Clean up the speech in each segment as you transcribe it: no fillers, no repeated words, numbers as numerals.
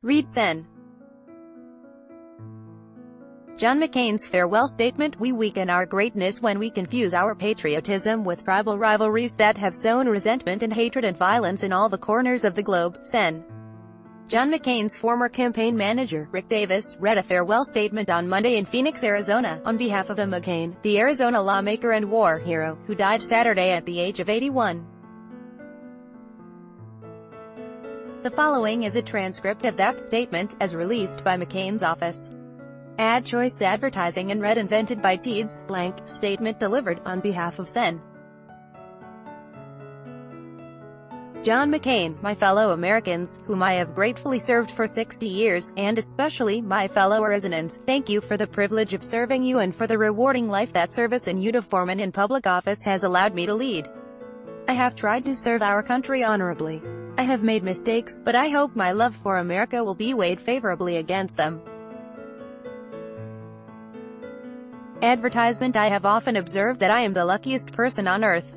Read Sen. John McCain's farewell statement: "We weaken our greatness when we confuse our patriotism with tribal rivalries that have sown resentment and hatred and violence in all the corners of the globe." Sen. John McCain's former campaign manager, Rick Davis, read a farewell statement on Monday in Phoenix, Arizona, on behalf of McCain, the Arizona lawmaker and war hero, who died Saturday at the age of 81. The following is a transcript of that statement, as released by McCain's office. Ad choice advertising and read invented by Teeds, blank, statement delivered on behalf of Sen. John McCain, my fellow Americans, whom I have gratefully served for 60 years, and especially my fellow Arizonans, thank you for the privilege of serving you and for the rewarding life that service in uniform and in public office has allowed me to lead. I have tried to serve our country honorably. I have made mistakes, but I hope my love for America will be weighed favorably against them. Advertisement: I have often observed that I am the luckiest person on earth.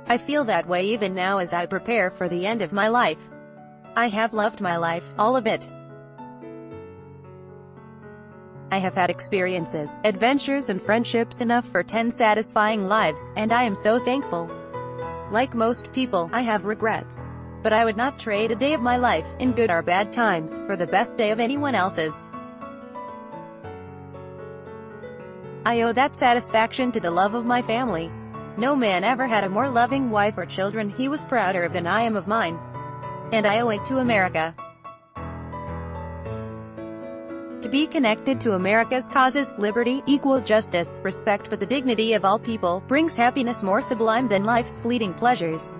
I feel that way even now as I prepare for the end of my life. I have loved my life, all of it. I have had experiences, adventures and friendships enough for 10 satisfying lives, and I am so thankful. Like most people, I have regrets. But I would not trade a day of my life, in good or bad times, for the best day of anyone else's. I owe that satisfaction to the love of my family. No man ever had a more loving wife or children he was prouder of than I am of mine. And I owe it to America. To be connected to America's causes, liberty, equal justice, respect for the dignity of all people, brings happiness more sublime than life's fleeting pleasures.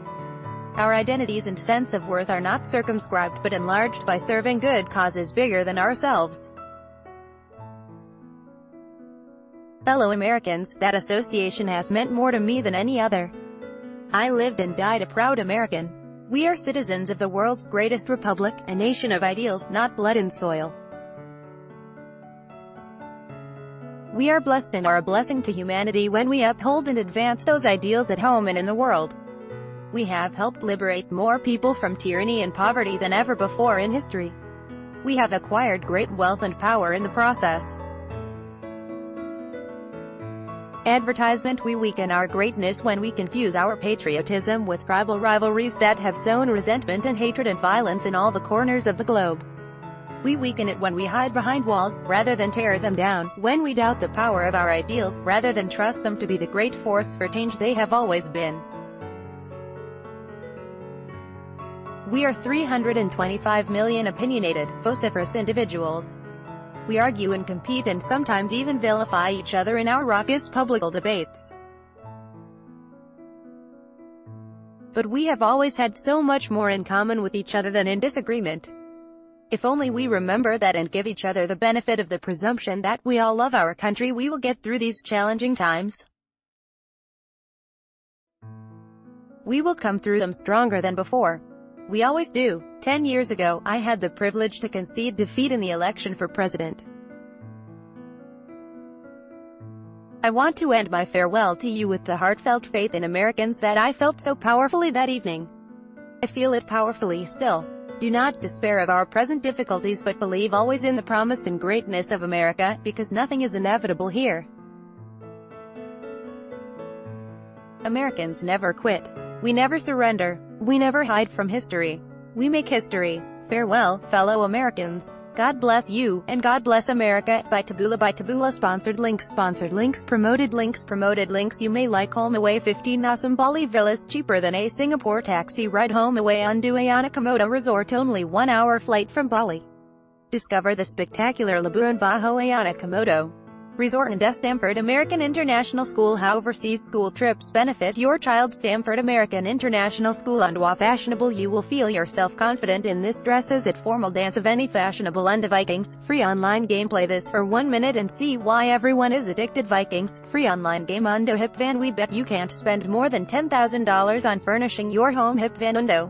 Our identities and sense of worth are not circumscribed but enlarged by serving good causes bigger than ourselves. Fellow Americans, that association has meant more to me than any other. I lived and died a proud American. We are citizens of the world's greatest republic, a nation of ideals, not blood and soil. We are blessed and are a blessing to humanity when we uphold and advance those ideals at home and in the world. We have helped liberate more people from tyranny and poverty than ever before in history. We have acquired great wealth and power in the process. Advertisement: we weaken our greatness when we confuse our patriotism with tribal rivalries that have sown resentment and hatred and violence in all the corners of the globe. We weaken it when we hide behind walls, rather than tear them down, when we doubt the power of our ideals, rather than trust them to be the great force for change they have always been. We are 325 million opinionated, vociferous individuals. We argue and compete and sometimes even vilify each other in our raucous public debates. But we have always had so much more in common with each other than in disagreement. If only we remember that and give each other the benefit of the presumption that we all love our country, we will get through these challenging times. We will come through them stronger than before. We always do. 10 years ago, I had the privilege to concede defeat in the election for president. I want to end my farewell to you with the heartfelt faith in Americans that I felt so powerfully that evening. I feel it powerfully still. Do not despair of our present difficulties but believe always in the promise and greatness of America, because nothing is inevitable here. Americans never quit. We never surrender. We never hide from history. We make history. Farewell, fellow Americans. God bless you, and God bless America. By Taboola. Sponsored links. Promoted links. You may like home away 15 awesome Bali villas cheaper than a Singapore taxi ride. Home away Undu Ayana Komodo Resort, only 1 hour flight from Bali. Discover the spectacular Labuan Bajo Ayana Komodo Resort and Stanford American International School. How overseas school trips benefit your child. Stanford American International School. And while fashionable, you will feel yourself confident in this dresses at formal dance of any fashionable under Vikings. Free online game. Play this for 1 minute and see why everyone is addicted. Vikings. Free online game Undo Hip Van. We bet you can't spend more than $10,000 on furnishing your home. Hip Van Undo.